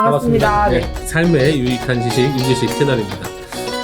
반갑습니다. 네, 삶의 유익한 지식 윤지식 채널입니다.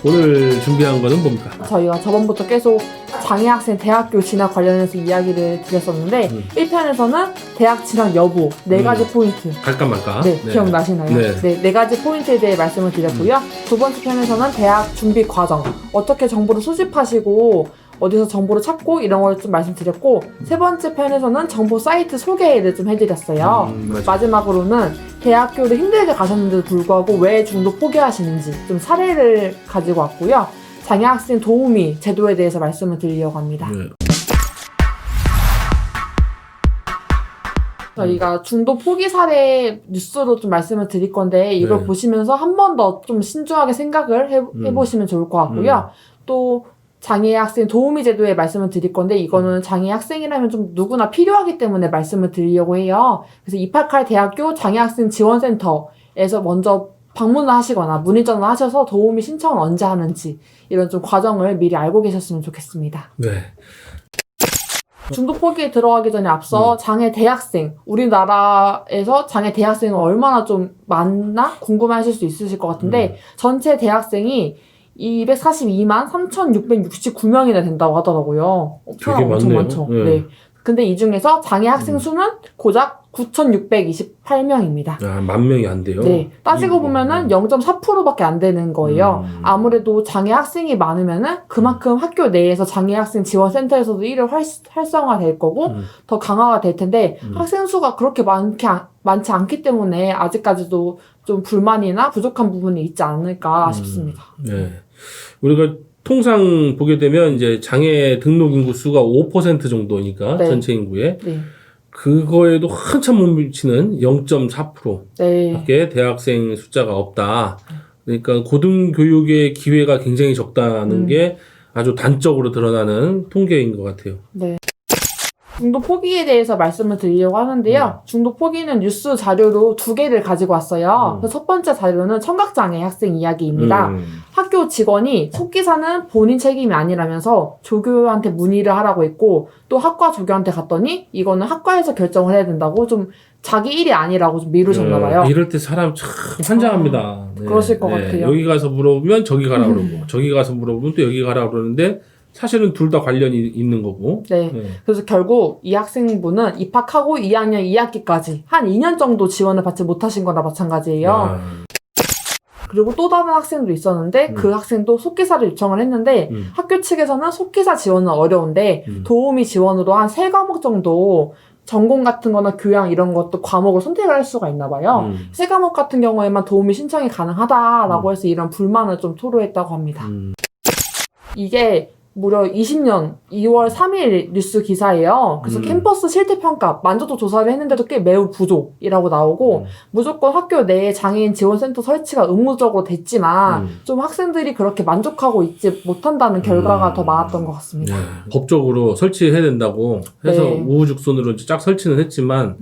오늘 준비한 거는 뭡니까? 저희가 저번부터 계속 장애학생 대학교 진학 관련해서 이야기를 드렸었는데 1편에서는 대학 진학 여부 4가지 포인트 갈까 말까? 네, 기억나시나요? 네. 4가지 포인트에 대해 말씀을 드렸고요. 두 번째 편에서는 대학 준비 과정 어떻게 정보를 수집하시고 어디서 정보를 찾고 이런 걸 좀 말씀드렸고, 세 번째 편에서는 정보 사이트 소개를 좀 해드렸어요. 마지막으로는 대학교를 힘들게 가셨는데도 불구하고 왜 중도 포기하시는지 좀 사례를 가지고 왔고요. 장애학생 도우미 제도에 대해서 말씀을 드리려고 합니다. 저희가 중도 포기 사례 뉴스로 좀 말씀을 드릴 건데 이걸 보시면서 한 번 더 좀 신중하게 생각을 해보시면 좋을 것 같고요. 또 장애학생 도우미 제도에 말씀을 드릴 건데 이거는 장애학생이라면 좀 누구나 필요하기 때문에 말씀을 드리려고 해요. 그래서 288 대학교 장애학생 지원센터에서 먼저 방문을 하시거나 문의 전화 하셔서 도우미 신청을 언제 하는지 이런 좀 과정을 미리 알고 계셨으면 좋겠습니다. 네. 중도 포기에 들어가기 전에 앞서 장애 대학생, 우리나라에서 장애 대학생은 얼마나 좀 많나 궁금해하실 수 있으실 것 같은데 전체 대학생이 242만 3,669명이나 된다고 하더라고요. 엄청 많죠. 네. 근데 이 중에서 장애 학생 수는 고작 9,628명입니다. 아, 10,000명이 안 돼요? 네. 따지고 보면은 0.4%밖에 안 되는 거예요. 아무래도 장애 학생이 많으면은 그만큼 학교 내에서 장애 학생 지원센터에서도 일을 활성화될 거고 더 강화가 될 텐데 학생 수가 그렇게 많지 않기 때문에 아직까지도 좀 불만이나 부족한 부분이 있지 않을까 싶습니다. 네. 우리가 통상 보게 되면 이제 장애 등록 인구 수가 5% 정도니까 전체 인구에 그거에도 한참 못 미치는 0.4%밖에 대학생 숫자가 없다. 그러니까 고등교육의 기회가 굉장히 적다는 게 아주 단적으로 드러나는 통계인 것 같아요. 네. 중도 포기에 대해서 말씀을 드리려고 하는데요. 중도 포기는 뉴스 자료로 2개를 가지고 왔어요. 그래서 첫 번째 자료는 청각장애 학생 이야기입니다. 학교 직원이 속기사는 본인 책임이 아니라면서 조교한테 문의를 하라고 했고 또 학과 조교한테 갔더니 이거는 학과에서 결정을 해야 된다고 좀 자기 일이 아니라고 좀 미루셨나 봐요. 이럴 때 사람 참 환장합니다. 네. 그러실 것 같아요. 여기 가서 물어보면 저기 가라 그러고 저기 가서 물어보면 또 여기 가라 그러는데 사실은 둘 다 관련이 있는 거고. 네. 그래서 결국 이 학생분은 입학하고 2학년 2학기까지 한 2년 정도 지원을 받지 못하신 거나 마찬가지예요. 그리고 또 다른 학생도 있었는데 그 학생도 속기사를 요청을 했는데 학교 측에서는 속기사 지원은 어려운데 도우미 지원으로 한 3과목 정도 전공 같은 거나 교양 이런 것도 과목을 선택을 할 수가 있나 봐요. 3과목 같은 경우에만 도우미 신청이 가능하다라고 해서 이런 불만을 좀 토로했다고 합니다. 이게 무려 20년 2월 3일 뉴스 기사예요. 그래서 캠퍼스 실태평가, 만족도 조사를 했는데도 꽤 매우 부족이라고 나오고 무조건 학교 내에 장애인 지원센터 설치가 의무적으로 됐지만 좀 학생들이 그렇게 만족하고 있지 못한다는 결과가 더 많았던 것 같습니다. 법적으로 설치해야 된다고 해서 우후죽순으로 쫙 설치는 했지만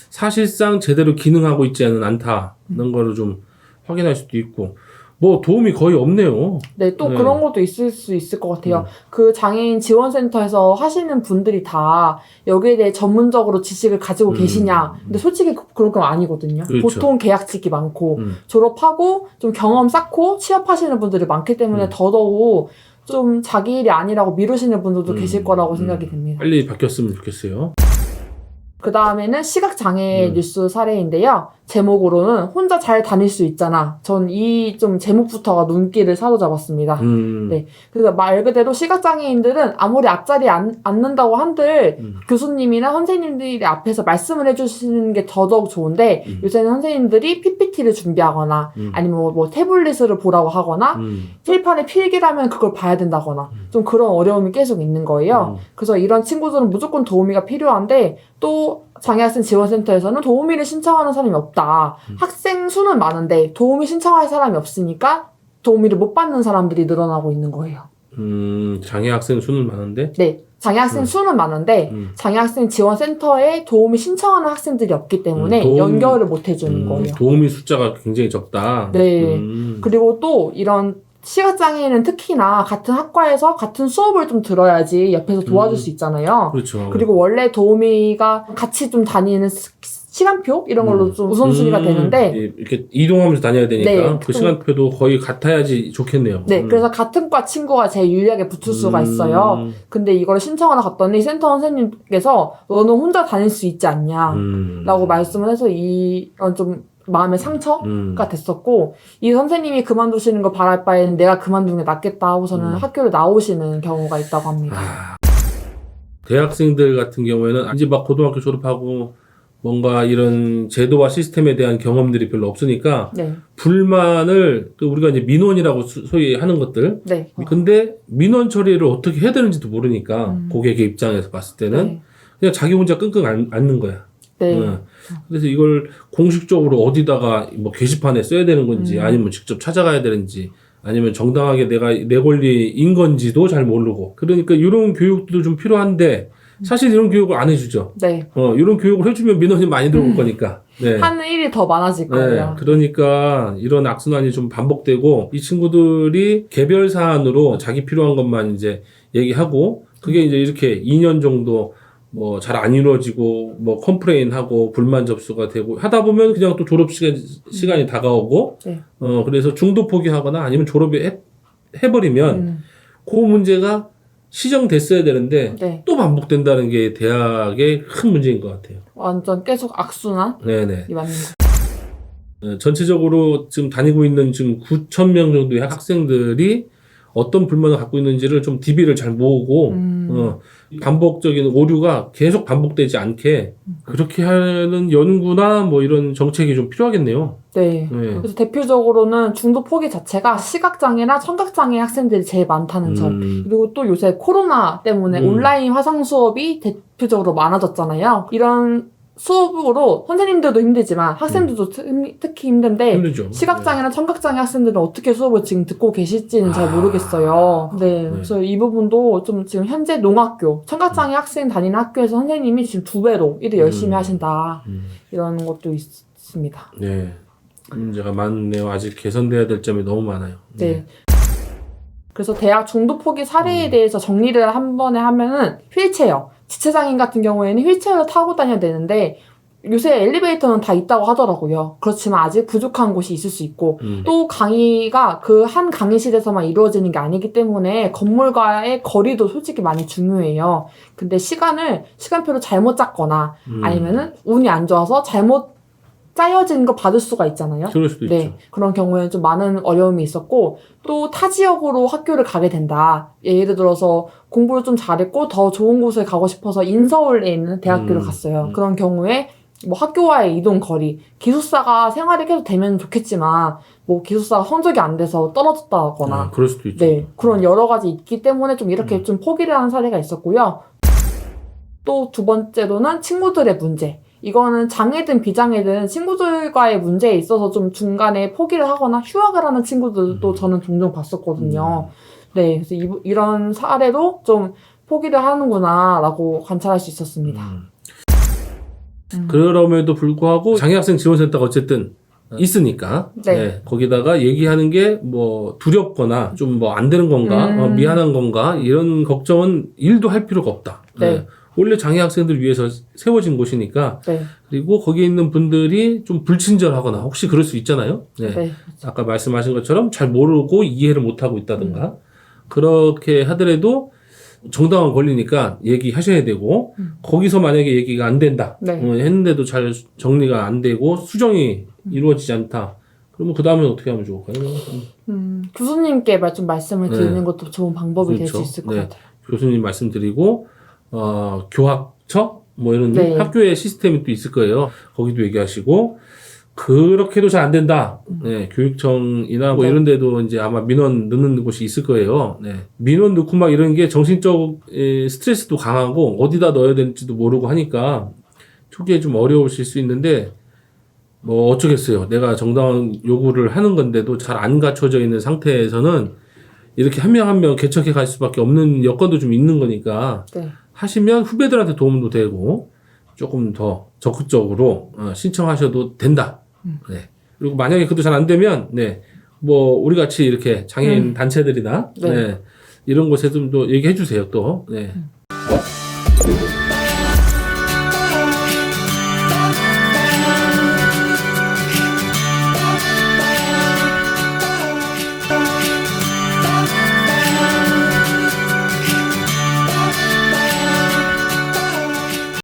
사실상 제대로 기능하고 있지는 않다는 거를 좀 확인할 수도 있고 뭐 도움이 거의 없네요. 네, 또 그런 것도 있을 수 있을 것 같아요. 그 장애인 지원센터에서 하시는 분들이 다 여기에 대해 전문적으로 지식을 가지고 계시냐. 근데 솔직히 그런 건 아니거든요. 그렇죠. 보통 계약직이 많고 졸업하고 좀 경험 쌓고 취업하시는 분들이 많기 때문에 더더욱 좀 자기 일이 아니라고 미루시는 분들도 계실 거라고 생각이 듭니다. 빨리 바뀌었으면 좋겠어요. 그 다음에는 시각장애 뉴스 사례인데요. 제목으로는 혼자 잘 다닐 수 있잖아. 전 이 좀 제목부터가 눈길을 사로잡았습니다. 네. 그래서 말 그대로 시각장애인들은 아무리 앞자리에 앉는다고 한들 교수님이나 선생님들이 앞에서 말씀을 해주시는 게 더더욱 좋은데 요새는 선생님들이 PPT를 준비하거나 아니면 뭐 태블릿을 보라고 하거나 칠판에 필기라면 그걸 봐야 된다거나 좀 그런 어려움이 계속 있는 거예요. 그래서 이런 친구들은 무조건 도우미가 필요한데 또 장애학생 지원센터에서는 도우미를 신청하는 사람이 없다. 학생 수는 많은데 도우미 신청할 사람이 없으니까 도우미를 못 받는 사람들이 늘어나고 있는 거예요. 장애학생 수는 많은데? 네. 장애학생 수는 많은데 장애학생 지원센터에 도우미 신청하는 학생들이 없기 때문에 연결을 못 해주는 거예요. 도우미 숫자가 굉장히 적다. 네. 그리고 또 이런 시각장애인은 특히나 같은 학과에서 같은 수업을 좀 들어야지 옆에서 도와줄 수 있잖아요. 그렇죠. 그리고 원래 도우미가 같이 좀 다니는 시간표 이런 걸로 좀 우선순위가 되는데 이렇게 이동하면서 다녀야 되니까 네, 그 시간표도 거의 같아야지 좋겠네요. 네, 그래서 같은 과 친구가 제일 유리하게 붙을 수가 있어요. 근데 이걸 신청하러 갔더니 센터 선생님께서 너는 혼자 다닐 수 있지 않냐 라고 말씀을 해서 이런 좀 마음의 상처가 됐었고 이 선생님이 그만두시는 거 바랄 바에는 내가 그만두는 게 낫겠다 하고서는 학교를 나오시는 경우가 있다고 합니다. 대학생들 같은 경우에는 이제 막 고등학교 졸업하고 뭔가 이런 제도와 시스템에 대한 경험들이 별로 없으니까 네. 불만을 우리가 이제 민원이라고 소위 하는 것들 네. 근데 민원 처리를 어떻게 해야 되는지도 모르니까 고객의 입장에서 봤을 때는 네. 그냥 자기 혼자 끙끙 앓는 거야. 네. 그래서 이걸 공식적으로 어디다가 뭐 게시판에 써야 되는 건지 아니면 직접 찾아가야 되는지 아니면 정당하게 내 권리인 건지도 잘 모르고 그러니까 이런 교육도 좀 필요한데 사실 이런 교육을 안 해주죠. 네. 이런 교육을 해주면 민원이 많이 들어올 거니까. 네. 하는 일이 더 많아질 거예요. 네. 그러니까 이런 악순환이 좀 반복되고 이 친구들이 개별 사안으로 자기 필요한 것만 이제 얘기하고 그게 이제 이렇게 2년 정도 뭐 잘 안 이루어지고 뭐 컴플레인하고 불만 접수가 되고 하다 보면 그냥 또 졸업 시간이 다가오고 네. 그래서 중도 포기하거나 아니면 졸업이 해버리면 그 문제가 시정됐어야 되는데 네. 또 반복된다는 게 대학의 큰 문제인 것 같아요. 완전 계속 악순환이 네네. 맞는 거. 전체적으로 지금 다니고 있는 지금 9,000명 정도의 학생들이 어떤 불만을 갖고 있는지를 좀 DB를 잘 모으고 반복적인 오류가 계속 반복되지 않게 그렇게 하는 연구나 뭐 이런 정책이 좀 필요하겠네요. 네. 네. 그래서 대표적으로는 중도 포기 자체가 시각장애나 청각장애 학생들이 제일 많다는 점. 그리고 또 요새 코로나 때문에 온라인 화상 수업이 대표적으로 많아졌잖아요. 이런 수업으로 선생님들도 힘들지만 학생들도 특히 힘든데 힘들죠. 시각장애나 청각장애 학생들은 어떻게 수업을 지금 듣고 계실지는 잘 모르겠어요. 네. 그래서 이 부분도 좀 지금 현재 농학교, 청각장애 학생 다니는 학교에서 선생님이 지금 2배로 일을 열심히 하신다. 이런 것도 있습니다. 네. 문제가 많네요. 아직 개선돼야 될 점이 너무 많아요. 네. 그래서 대학 중도 포기 사례에 대해서 정리를 한 번에 하면은 휠체어. 지체장애인 같은 경우에는 휠체어를 타고 다녀야 되는데 요새 엘리베이터는 다 있다고 하더라고요. 그렇지만 아직 부족한 곳이 있을 수 있고 또 강의가 그 한 강의실에서만 이루어지는 게 아니기 때문에 건물과의 거리도 솔직히 많이 중요해요. 근데 시간표를 잘못 짰거나 아니면은 운이 안 좋아서 잘못 짜여진 거 받을 수가 있잖아요. 그럴 수도 네, 있죠. 그런 경우에는 좀 많은 어려움이 있었고 또 타 지역으로 학교를 가게 된다. 예를 들어서 공부를 좀 잘했고 더 좋은 곳을 가고 싶어서 인서울에 있는 대학교를 갔어요. 그런 경우에 뭐 학교와의 이동 거리, 기숙사가 생활이 계속 되면 좋겠지만 뭐 기숙사가 성적이 안 돼서 떨어졌다거나 그럴 수도 있죠. 네, 그런 여러 가지 있기 때문에 좀 이렇게 좀 포기를 하는 사례가 있었고요. 또 두 번째로는 친구들의 문제. 이거는 장애든 비장애든 친구들과의 문제에 있어서 좀 중간에 포기를 하거나 휴학을 하는 친구들도 저는 종종 봤었거든요. 네, 그래서 이런 사례도 좀 포기를 하는구나라고 관찰할 수 있었습니다. 그럼에도 불구하고 장애학생 지원센터가 어쨌든 있으니까 네, 거기다가 얘기하는 게 뭐 두렵거나 좀 뭐 안 되는 건가 미안한 건가 이런 걱정은 1도 할 필요가 없다. 네. 원래 장애 학생들 위해서 세워진 곳이니까 그리고 거기에 있는 분들이 좀 불친절하거나 혹시 그럴 수 있잖아요. 네. 아까 말씀하신 것처럼 잘 모르고 이해를 못하고 있다든가 그렇게 하더라도 정당한 권리니까 얘기하셔야 되고 거기서 만약에 얘기가 안 된다 했는데도 잘 정리가 안 되고 수정이 이루어지지 않다. 그러면 그 다음에 어떻게 하면 좋을까요? 교수님께 좀 말씀을 드리는 것도 좋은 방법이 될 수 있을 것 같아요. 교수님 말씀드리고 교학처 뭐 이런 학교의 시스템이 또 있을 거예요. 거기도 얘기하시고 그렇게도 잘 안 된다. 네, 교육청이나 뭐 이런 데도 이제 아마 민원 넣는 곳이 있을 거예요. 네. 민원 넣고 막 이런 게 정신적 스트레스도 강하고 어디다 넣어야 될지도 모르고 하니까 초기에 좀 어려우실 수 있는데 뭐 어쩌겠어요. 내가 정당한 요구를 하는 건데도 잘 안 갖춰져 있는 상태에서는 이렇게 한 명 한 명 개척해 갈 수밖에 없는 여건도 좀 있는 거니까 하시면 후배들한테 도움도 되고 조금 더 적극적으로 신청하셔도 된다. 네. 그리고 만약에 그것도 잘 안 되면 뭐 우리 같이 이렇게 장애인 단체들이나 이런 곳에 좀 또 얘기해 주세요. 또. 네.